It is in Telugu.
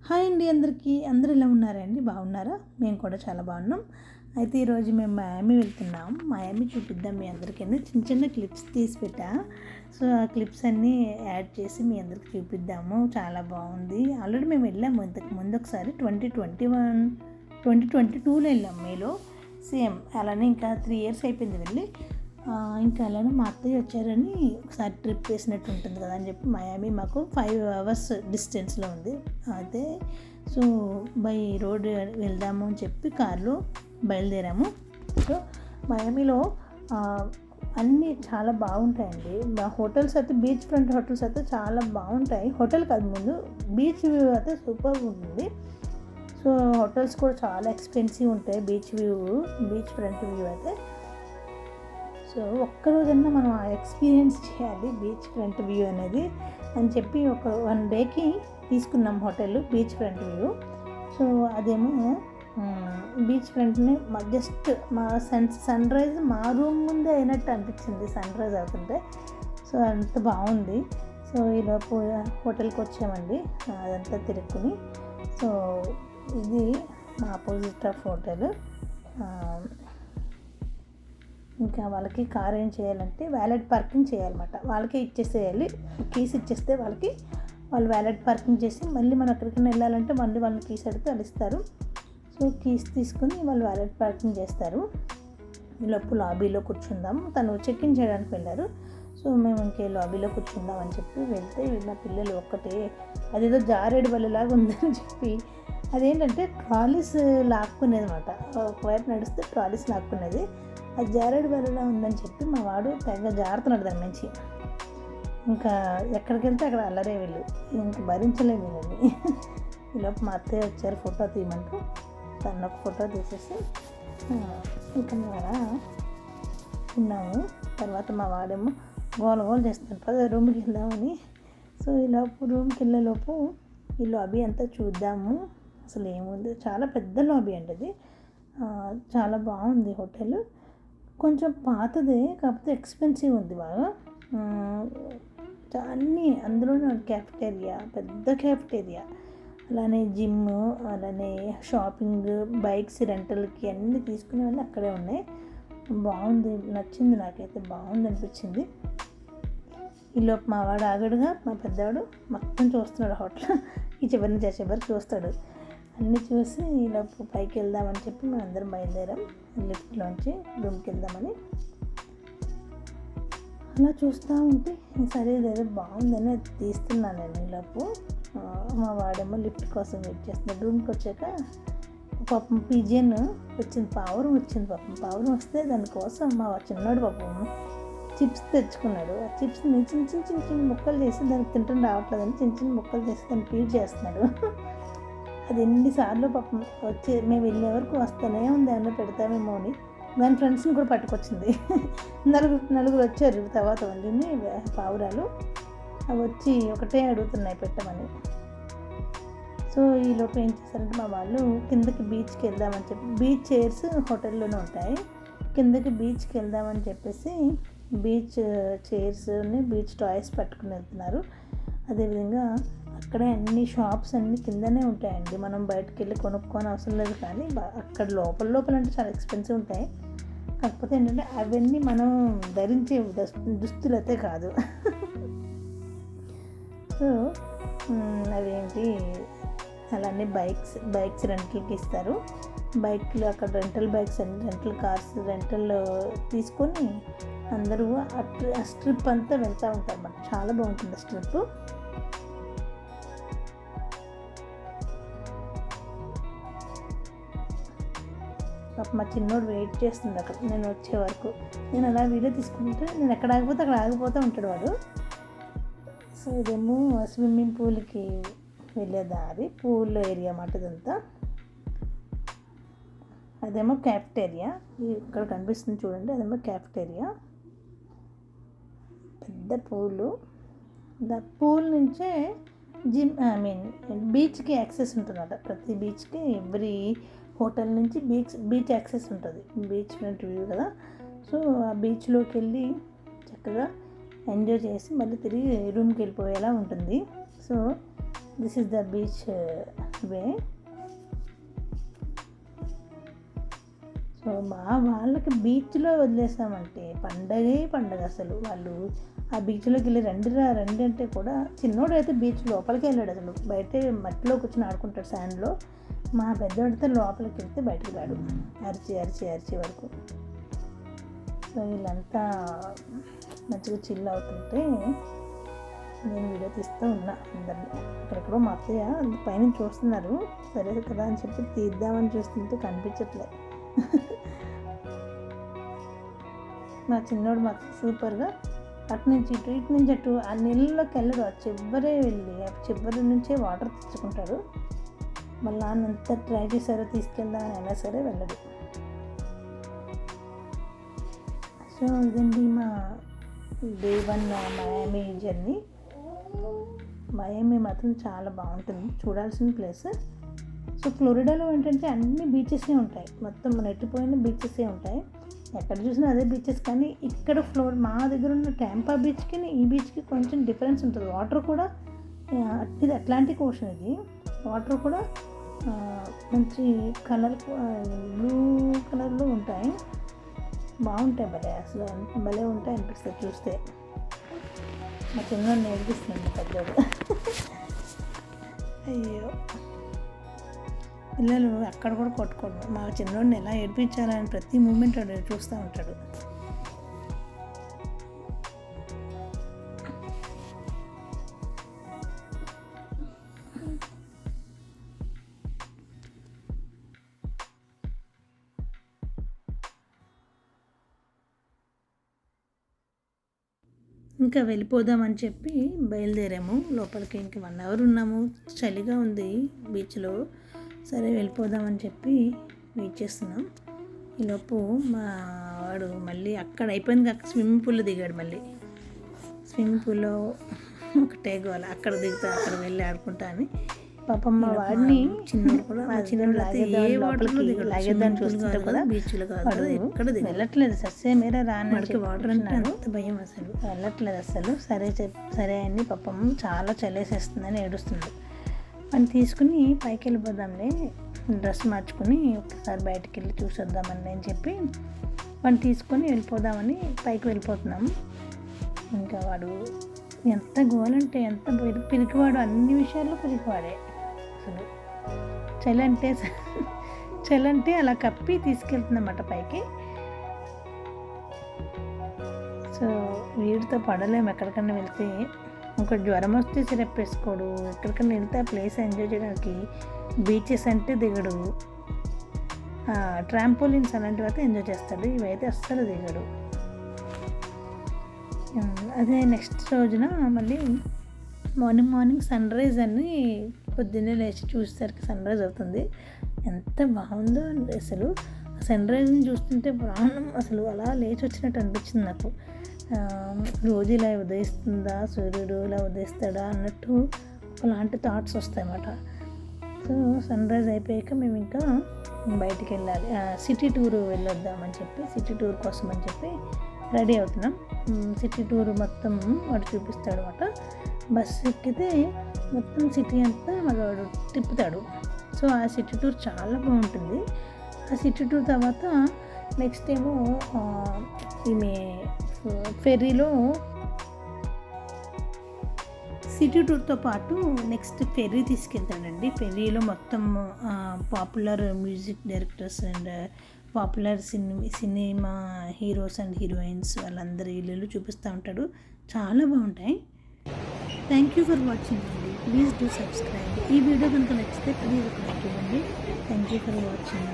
హాయ్ అండి అందరికీ. అందరూ ఎలా ఉన్నారండి? బాగున్నారా? మేము కూడా చాలా బాగున్నాం. అయితే ఈరోజు మేము మయామి వెళ్తున్నాం. మయామి చూపిద్దాం మీ అందరికీ. చిన్న చిన్న క్లిప్స్ తీసి పెట్టా. సో ఆ క్లిప్స్ అన్నీ యాడ్ చేసి మీ అందరికి చూపిద్దాము. చాలా బాగుంది. ఆల్రెడీ మేము వెళ్ళాము ఇంతకు ముందు ఒకసారి 2022లో వెళ్ళాం మేలో. సేమ్ అలానే ఇంకా 3 years అయిపోయింది వెళ్ళి. ఇంకా అలానే మా అత్తయ్య వచ్చారని ఒకసారి ట్రిప్ వేసినట్టు ఉంటుంది కదా అని చెప్పి మయామి మాకు 5 hours డిస్టెన్స్లో ఉంది. అయితే సో బై రోడ్ వెళ్దాము అని చెప్పి కార్లో బయలుదేరాము. సో మయామిలో అన్నీ చాలా బాగుంటాయండి. హోటల్స్ అయితే బీచ్ ఫ్రంట్ హోటల్స్ అయితే చాలా బాగుంటాయి. హోటల్ కాదు, ముందు బీచ్ వ్యూ అయితే సూపర్ ఉంటుంది. సో హోటల్స్ కూడా చాలా ఎక్స్పెన్సివ్ ఉంటాయి. బీచ్ ఫ్రంట్ వ్యూ అయితే సో ఒక్కరోజన్నా మనం ఎక్స్పీరియన్స్ చేయాలి బీచ్ ఫ్రంట్ వ్యూ అనేది అని చెప్పి ఒక 1 dayకి తీసుకున్నాం hotel beach front view. So అదేమో బీచ్ ఫ్రంట్ని జస్ట్ మా సన్ రైజ్ మా రూమ్ ముందే అయినట్టు అనిపించింది సన్ రైజ్ అవుతుంటే. సో అంత బాగుంది. సో ఈలోపు హోటల్కి వచ్చామండి అదంతా తిరుక్కుని. సో ఇది మా ఆపోజిట్ ఆఫ్ హోటల్. ఇంకా వాళ్ళకి కార్ ఏం చేయాలంటే వ్యాలెట్ పార్కింగ్ చేయాలన్నమాట. వాళ్ళకే ఇచ్చేసేయాలి. కీస్ ఇచ్చేస్తే వాళ్ళు వ్యాలెట్ పార్కింగ్ చేసి మళ్ళీ మనం ఎక్కడికైనా వెళ్ళాలంటే మళ్ళీ వాళ్ళని కీస్ అడిగితే వాళ్ళు ఇస్తారు. సో కీస్ తీసుకుని వాళ్ళు వ్యాలెట్ పార్కింగ్ చేస్తారు. ఈలోపు లాబీలో కూర్చుందాం. తను చెక్-ఇన్ చేయడానికి వెళ్ళారు. సో మేము ఇంకే లాబీలో కూర్చుందాం అని చెప్పి వెళ్తే వీళ్ళ పిల్లలు ఒక్కటే అదేదో జారేడు బల్లలాగా ఉందని చెప్పి అదేంటంటే ట్రాలీస్ లాక్కునేది అనమాట. ఒకవైపు నడిస్తే ట్రాలీస్ లాక్కునేది. అది జారేడు బల్లలా ఉందని చెప్పి మా వాడు తెగ జారుతున్నాడు దాని నుంచి. ఇంకా ఎక్కడికి వెళ్తే అక్కడ అల్లరే వీళ్ళు, ఇంక భరించలేము వీళ్ళని. ఈలోపు మా అత్తయ్య వచ్చారు ఫోటో తీయమంటూ. తను ఒక ఫోటో తీసేసి ఇంకా మేము అలా ఉన్నాము. తర్వాత మా వాడేమో గోల చేస్తుంటారు రూమ్కి వెళ్దామని. సో ఈలోపు రూమ్కి వెళ్ళేలోపు ఈ లాబీ అంతా చూద్దాము అసలు ఏముంది. చాలా పెద్ద లాబీ అండి అది. చాలా బాగుంది హోటల్. కొంచెం పాతదే కాకపోతే ఎక్స్పెన్సివ్ ఉంది బాగా. అన్నీ అందులోనే క్యాఫెటేరియా, పెద్ద క్యాఫెటేరియా, అలానే జిమ్, అలానే షాపింగ్, బైక్స్ రెంటల్కి అన్నీ తీసుకునేవన్నీ అక్కడే ఉన్నాయి. బాగుంది, నచ్చింది నాకైతే, బాగుంది అనిపించింది. ఈలోపు మా వాడు ఆగడుగా, మా పెద్దవాడు మొత్తం చూస్తున్నాడు హోటల్. ఈ చివరిని చివరికి చూస్తాడు. అన్నీ చూసి ఈలోపు పైకి వెళ్దామని చెప్పి మేము అందరం బయలుదేరాం లిఫ్ట్లోంచి రూమ్కి వెళ్దామని. అలా చూస్తూ ఉంటే సరే ఏదో బాగుందని తీస్తున్నాను నేను. ఈలోపు మా వాడేమో లిఫ్ట్ కోసం వెయిట్ చేస్తున్నాడు. రూమ్కి వచ్చాక పాపం పిజియన్ వచ్చింది, పావురం వచ్చింది. పావురం వస్తే దానికోసం మా చిన్నోడు పాపం చిప్స్ తెచ్చుకున్నాడు. ఆ చిప్స్ని చిన్న ముక్కలు చేసి దానికి తింటూ రావట్లేదని చిన్న ముక్కలు చేసి దాన్ని ఫీడ్ చేస్తున్నాడు. అది ఎన్నిసార్లు పాపం వచ్చి మేము వెళ్ళే వరకు వస్తూనే ఉంది, ఏమన్నా పెడతామేమో అని. దాని ఫ్రెండ్స్ని కూడా పట్టుకొచ్చింది. నలుగురు వచ్చారు తర్వాత వండిని పావురాలు. అవి వచ్చి ఒకటే అడుగుతున్నాయి పెట్టమని. సో ఈలోపు ఏం చేశారంటే మా వాళ్ళు కిందకి బీచ్కి వెళ్దామని చెప్పి, బీచ్ చైర్స్ హోటల్లోనే ఉంటాయి, కిందకి బీచ్కి వెళ్దామని చెప్పేసి బీచ్ చైర్స్ని బీచ్ టాయ్స్ పట్టుకుని వెళ్తున్నారు. అదేవిధంగా అక్కడే అన్ని షాప్స్ అన్నీ కిందనే ఉంటాయండి. మనం బయటకు వెళ్ళి కొనుక్కొని అవసరం లేదు. కానీ అక్కడ లోపల అంటే చాలా ఎక్స్పెన్సివ్ ఉంటాయి. కాకపోతే ఏంటంటే అవన్నీ మనం ధరించే దుస్తులు అయితే కాదు. సో అవేంటి అలానే బైక్స్ రెంటల్కి ఇస్తారు. బైక్లు అక్కడ rental bikes and rental cars rental తీసుకొని అందరూ ఆ స్ట్రిప్ అంతా వెళ్తూ ఉంటారు అన్నమాట. చాలా బాగుంటుంది స్ట్రిప్. మా చిన్నోడు వెయిట్ చేస్తుంది అక్కడ నేను వచ్చే వరకు. నేను అలా వీడియో తీసుకుంటే నేను ఎక్కడ ఆగిపోతే అక్కడ ఆగిపోతూ ఉంటాడు వాడు. సో ఇదేమో స్విమ్మింగ్ పూల్కి వెళ్ళే దారి, పూల్ ఏరియా అన్నమాట ఇదంతా. అదేమో క్యాఫెటేరియా, ఇక్కడ కనిపిస్తుంది చూడండి, అదేమో క్యాఫెటేరియా. పెద్ద పూలు. పూల్ నుంచే బీచ్కి యాక్సెస్ ఉంటుందన్నమాట. ప్రతి బీచ్కి ఎవ్రీ హోటల్ నుంచి బీచ్ యాక్సెస్ ఉంటుంది. బీచ్ ఫ్రంట్ వ్యూ కదా. సో ఆ బీచ్లోకి వెళ్ళి చక్కగా ఎంజాయ్ చేసి మళ్ళీ తిరిగి రూమ్కి వెళ్ళిపోయేలా ఉంటుంది. So this is the beach ఇవే. సో వాళ్ళకి బీచ్లో వదిలేసామంటే పండగ అసలు. వాళ్ళు ఆ బీచ్లోకి వెళ్ళి రండి అంటే కూడా చిన్నోడు అయితే బీచ్ లోపలికి వెళ్ళాడు. అసలు బయట మట్టిలో కూర్చొని ఆడుకుంటాడు శాండ్లో. మా పెద్దోడితే లోపలికి వెళ్తే బయటకు రాడు, అరిచి వరకు. సో వీళ్ళంతా మంచిగా చిల్ అవుతుంటే నేను వీడియో తీస్తూ ఉన్నా అందరినీ. అక్కడెక్కడో మా అత్తయ్య పైన చూస్తున్నారు, సరే కదా అని చెప్పి తీద్దామని చూస్తుంటే కనిపించట్లే. మా చిన్నోడు మాత్రం సూపర్గా అటు నుంచి అటు ఆ నీళ్ళలోకి వెళ్ళడు. ఆ చివరే వెళ్ళి ఆ చివరి నుంచే వాటర్ తెచ్చుకుంటాడు. మళ్ళీ నాన్నంతా ట్రై చేశారో తీసుకెళ్దామని అయినా సరే వెళ్ళడు. సో ఇదండి మా డే 1 మయామి జర్నీ. మయామి మాత్రం చాలా బాగుంటుంది, చూడాల్సిన ప్లేస్. సో ఫ్లోరిడాలో ఏంటంటే అన్ని బీచెసే ఉంటాయి, మొత్తం నెట్టిపోయిన బీచెసే ఉంటాయి. ఎక్కడ చూసినా అదే బీచెస్. కానీ ఇక్కడ మా దగ్గర ఉన్న టాంపా బీచ్కి ఈ బీచ్కి కొంచెం డిఫరెన్స్ ఉంటుంది. వాటర్ కూడా ఇది అట్లాంటిక్ ఓషన్, ఇది వాటర్ కూడా మంచి బ్లూ కలర్లో ఉంటాయి, బాగుంటాయి. అసలు భలే ఉంటాయి అనిపిస్తుంది చూస్తే. మా చిన్న నేర్పిస్తుంది పెద్దోడు. అయ్యో పిల్లలు అక్కడ కూడా కొట్టుకోడు. మా చిన్నోడిని ఎలా ఏడిపించాలని ప్రతి మూమెంట్ వాడు చూస్తూ ఉంటాడు. ఇంకా వెళ్ళిపోదామని చెప్పి బయలుదేరాము లోపలికి. ఇంక 1 అవర్ ఉన్నాము, చలిగా ఉంది బీచ్లో. సరే వెళ్ళిపోదామని చెప్పి వెయిట్ చేస్తున్నాం. ఈలోపు మా వాడు మళ్ళీ అక్కడ అయిపోయింది, అక్కడ స్విమ్మింగ్ పూల్లో దిగాడు. మళ్ళీ స్విమ్మింగ్ పూల్లో ఒకటే గోల, అక్కడ దిగుతా అక్కడ వెళ్ళి ఆడుకుంటా అని. పాపం మా వాడిని చిన్నోడు కూడా లాగేద్దాన్ని చూస్తుంటే కూడా బీచ్లో కాదు ఇక్కడ వెళ్ళట్లేదు. సస్సే మీరే రానికి వాటర్ అంటే అంత భయం, అసలు వెళ్ళట్లేదు అసలు. సరే అని పాపం చాలా చలేసేస్తుందని ఏడుస్తుంది. అని తీసుకుని పైకి వెళ్ళిపోదాంలే, డ్రెస్ మార్చుకుని ఒకసారి బయటకు వెళ్ళి చూసొద్దామని అని చెప్పి వాడిని తీసుకొని వెళ్ళిపోదామని పైకి వెళ్ళిపోతున్నాము. ఇంకా వాడు ఎంత గోలంటే ఎంత పిరికివాడు, అన్ని విషయాల్లో పిరికివాడే అసలు. చలంటే అలా కప్పి తీసుకెళ్తుందన్నమాట పైకి. సో వీడితో పడలేము. ఎక్కడికన్నా వెళ్తే ఒక జ్వరం వస్తే సిరప్పేసుకోడు, ఎక్కడికన్నా వెళ్తే ఆ ప్లేస్ ఎంజాయ్ చేయడానికి బీచెస్ అంటే దిగడు, ట్రాంపోలిన్స్ అలాంటివి అయితే ఎంజాయ్ చేస్తాడు, ఇవైతే అస్సలు దిగడు. అదే నెక్స్ట్ రోజున మళ్ళీ మార్నింగ్ సన్ రైజ్ అని పొద్దున్నే లేచి చూసేసరికి సన్ రైజ్ అవుతుంది. ఎంత బాగుందో అసలు. సన్ రైజ్ని చూస్తుంటే ప్రాణం అసలు అలా లేచి వచ్చినట్టు అనిపించింది నాకు. రోజు ఇలా ఉదయిస్తుందా, సూర్యుడు ఇలా ఉదయిస్తాడా అన్నట్టు అలాంటి థాట్స్ వస్తాయన్నమాట. సో సన్ రైజ్ అయిపోయాక మేము ఇంకా బయటికి వెళ్ళాలి, సిటీ టూర్ వెళ్ళొద్దామని చెప్పి, సిటీ టూర్ కోసం అని చెప్పి రెడీ అవుతున్నాం. సిటీ టూర్ మొత్తం వాడు చూపిస్తాడు అన్నమాట. బస్సు ఎక్కితే మొత్తం సిటీ అంతా వాడు తిప్పుతాడు. సో ఆ సిటీ టూర్ చాలా బాగుంటుంది. ఆ సిటీ టూర్ తర్వాత నెక్స్ట్ ఏమో ఈమె ఫెర్రీలో సిటీ టూర్తో పాటు నెక్స్ట్ ఫెర్రీ తీసుకెళ్తాడండి. ఫెర్రీలో మొత్తం popular music directors and popular cinema heroes and heroines వాళ్ళందరి ఇల్లు చూపిస్తూ ఉంటాడు. చాలా బాగుంటాయి. థ్యాంక్ యూ ఫర్ వాచింగ్ అండి. Please do subscribe. ఈ వీడియో కనుక నచ్చితే ప్లీజ్ ఒక లైక్ ఇవ్వండి. Thank you for watching.